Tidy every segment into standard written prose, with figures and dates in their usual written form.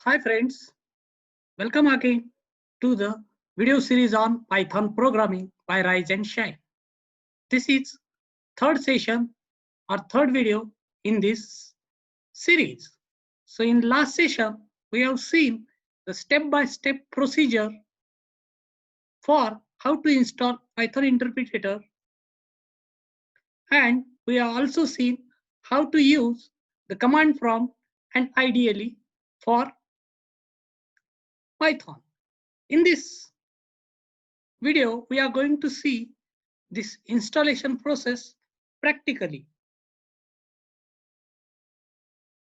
Hi friends, welcome again to the video series on Python programming by Rise and Shine. This is third session or third video in this series. So in last session, we have seen the step-by-step procedure for how to install Python interpreter, and we have also seen how to use the command prompt and ideally for Python. In this video, we are going to see this installation process practically.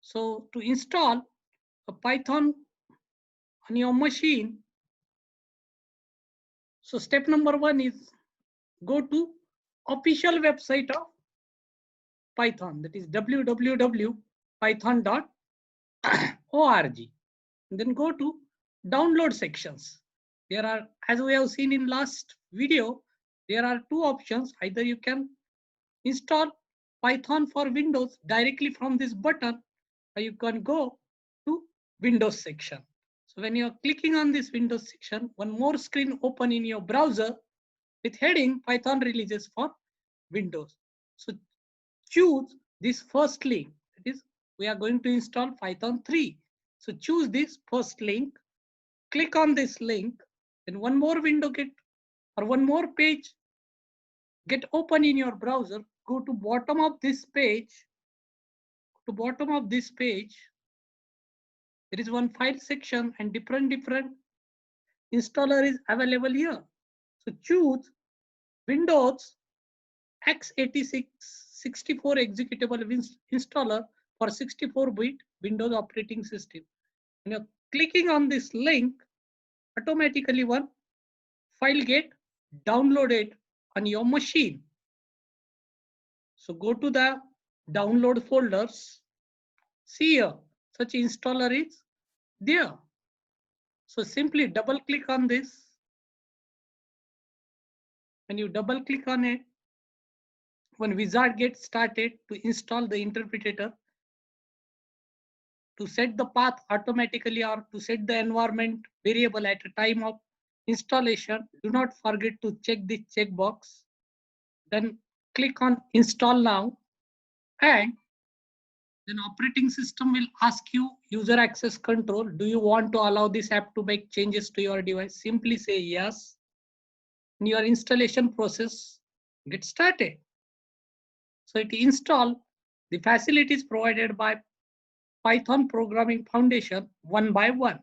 So to install a Python on your machine, so step number one is go to official website of Python, that is www.python.org. Then go to download sections. There are, as we have seen in last video, there are two options. Either you can install Python for Windows directly from this button, or you can go to Windows section. So when you're clicking on this Windows section, one more screen open in your browser with heading Python releases for Windows. So choose this first link. That is, we are going to install Python 3. So choose this first link, click on this link, then one more window one more page get open in your browser. Go to bottom of this page. There is one file section and different installer is available here. So choose Windows x86 64 executable installer for 64-bit Windows operating system. When you're clicking on this link, automatically one file get downloaded on your machine. So go to the download folders. See here, such installer is there. So simply double click on this. When you double click on it, when wizard gets started to install the interpreter, to set the path automatically or to set the environment variable at a time of installation, do not forget to check this checkbox. Then click on install now, and then operating system will ask you user access control. Do you want to allow this app to make changes to your device? Simply say yes. And your installation process gets started. So it install the facilities provided by Python Programming Foundation one by one.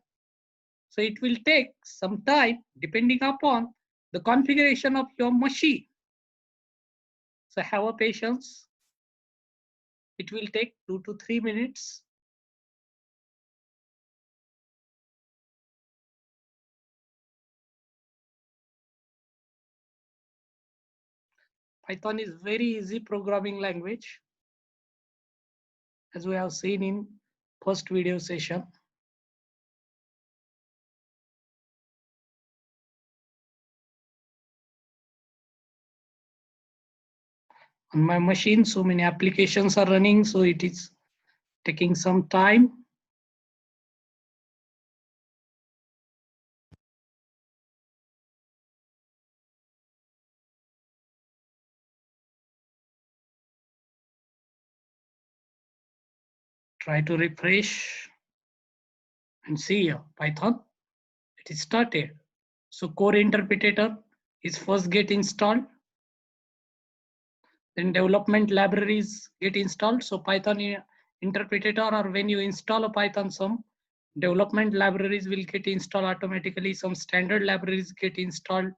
So it will take some time depending upon the configuration of your machine. So have a patience. It will take 2 to 3 minutes. Python is very easy programming language, as we have seen in first video session. On my machine, so many applications are running, so it is taking some time. Try to refresh and see here, Python, it is started. So core interpreter is first get installed. Then development libraries get installed. So Python interpreter, or when you install a Python, some development libraries will get installed automatically. Some standard libraries get installed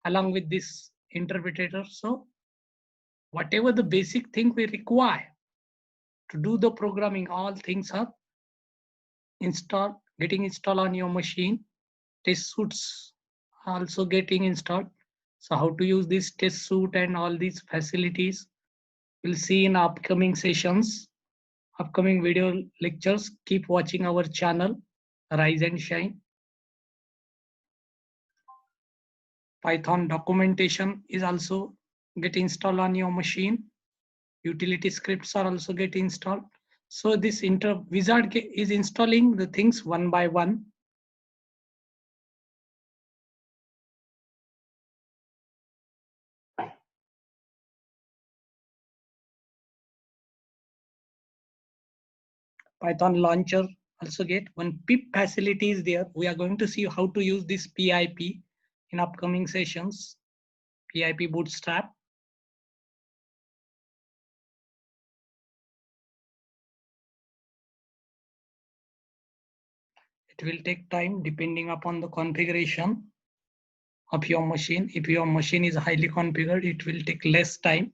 along with this interpreter. So whatever the basic thing we require to do the programming, all things are getting installed on your machine. Test suits also getting installed. So how to use this test suite and all these facilities, we'll see in upcoming sessions, upcoming video lectures. Keep watching our channel, Rise and Shine. Python documentation is also get installed on your machine. Utility scripts are also get installed. So this wizard is installing the things one by one. Python launcher also get one pip facility is there. We are going to see how to use this PIP in upcoming sessions. PIP bootstrap. It will take time depending upon the configuration of your machine. If your machine is highly configured, it will take less time.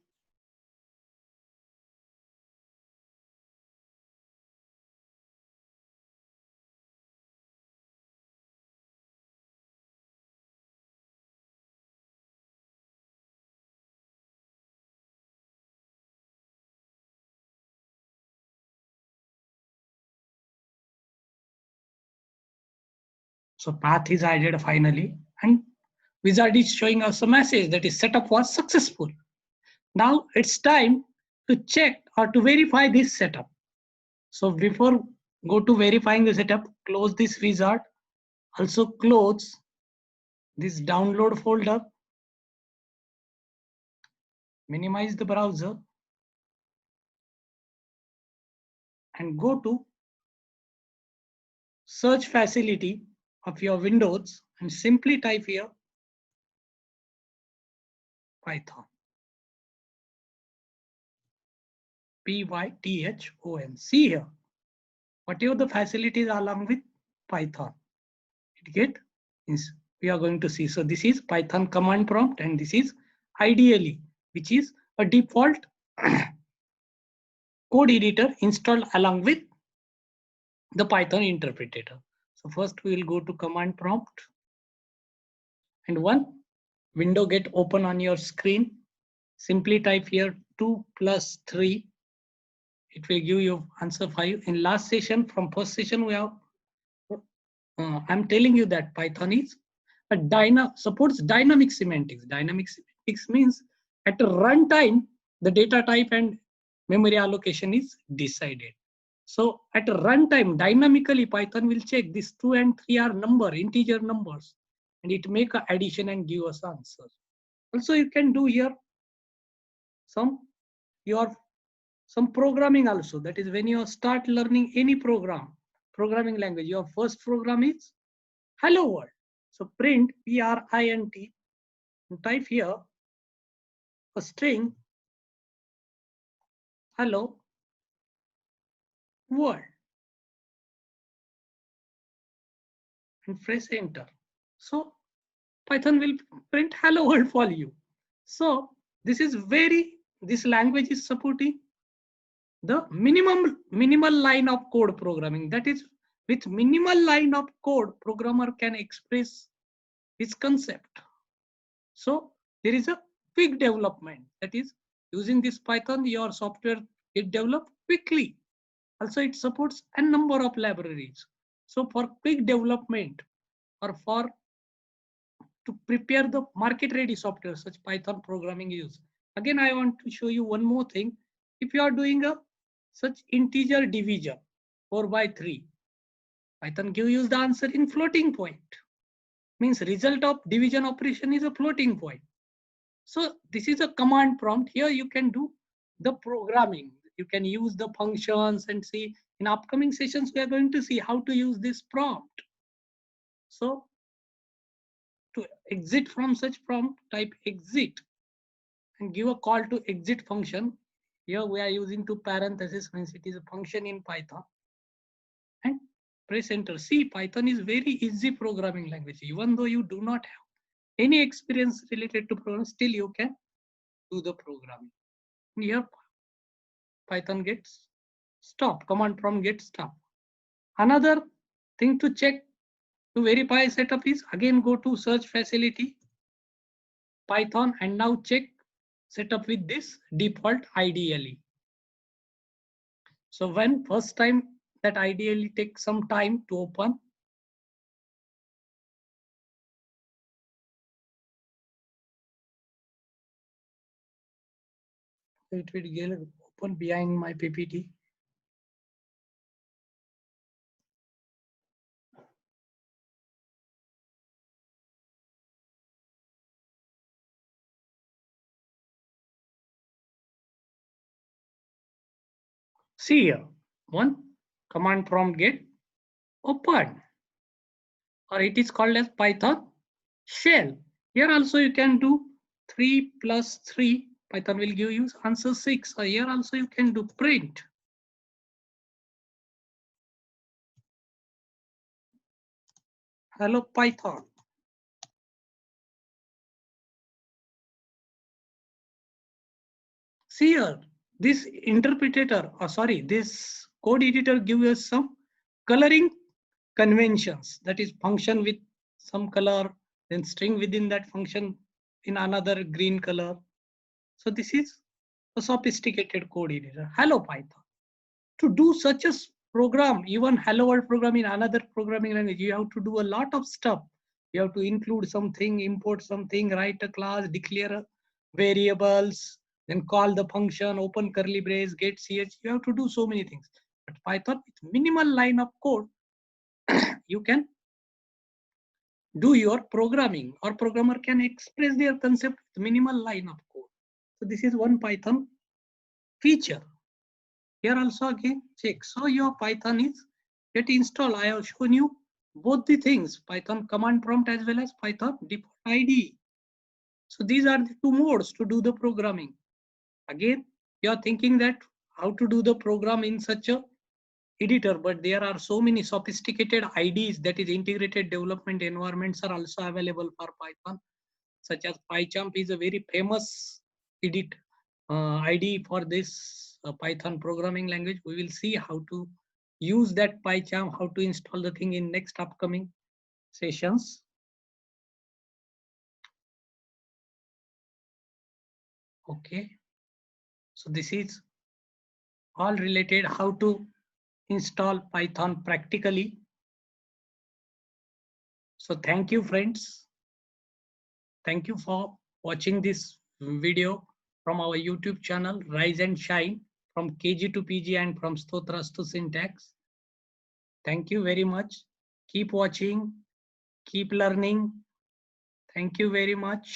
So path is added finally, and wizard is showing us a message that is setup was successful. Now it's time to check or to verify this setup. So before go to verifying the setup, close this wizard. Also close this download folder. Minimize the browser and go to search facility of your Windows and simply type here Python. Python. See here. Whatever the facilities along with Python, it get is we are going to see. So this is Python command prompt and this is IDLE, which is a default code editor installed along with the Python interpreter. So first we will go to command prompt and one window get open on your screen. Simply type here 2 plus 3. It will give you answer 5. In last session, from first session, we have I'm telling you that Python is supports dynamic semantics. Dynamic semantics means at a runtime, the data type and memory allocation is decided. So at a runtime, dynamically Python will check these 2 and 3 are integer numbers, and it make an addition and give us answer. Also, you can do here some programming also. That is when you start learning any programming language, your first program is hello world. So print print and type here a string hello world and press enter. So Python will print hello world for you. So this language is supporting the minimal line of code programming. That is, with minimal line of code, programmer can express his concept. So there is a quick development. That is, using this Python, your software get developed quickly. Also, it supports a number of libraries. So for quick development or to prepare the market-ready software, such Python programming use. Again, I want to show you one more thing. If you are doing such integer division, 4 by 3, Python give you the answer in floating point. Means result of division operation is a floating point. So this is a command prompt. Here you can do the programming. You can use the functions and see. In upcoming sessions, we are going to see how to use this prompt. So to exit from such prompt, type exit and give a call to exit function. Here we are using two parentheses, means it is a function in Python. And press enter. See, Python is very easy programming language. Even though you do not have any experience related to programming, still you can do the programming. Here Python gets stop, command prompt gets stop. Another thing to check to verify setup is again go to search facility, Python, and now check setup with this default IDLE. So when first time that IDLE takes some time to open, it will get open behind my PPT. See here, one command prompt get open, or it is called as Python shell. Here also you can do 3 plus 3. Python will give you answer 6. So here also you can do print. Hello Python. See here, this interpreter, this code editor gives us some coloring conventions. That is function with some color, then string within that function in another green color. So this is a sophisticated code editor. Hello Python. To do such a program, even hello world program in another programming language, you have to do a lot of stuff. You have to include something, import something, write a class, declare variables, then call the function, open curly brace, get ch. You have to do so many things. But Python, with minimal line of code, you can do your programming, or programmer can express their concept with minimal line of code. So this is one Python feature. Here also again check. So your Python is get installed. I have shown you both the things, Python command prompt as well as Python default IDE. So these are the two modes to do the programming. Again, you are thinking that how to do the program in such a editor, but there are so many sophisticated IDEs, that is integrated development environments, are also available for Python, such as PyCharm is a very famous IDE for this Python programming language. We will see how to use that PyCharm, how to install the thing in next upcoming sessions. Okay, so this is all related how to install Python practically. So thank you friends. Thank you for watching this video from our YouTube channel Rise and Shine, from KG to PG and from Stotras to Syntax. Thank you very much. Keep watching, keep learning. Thank you very much.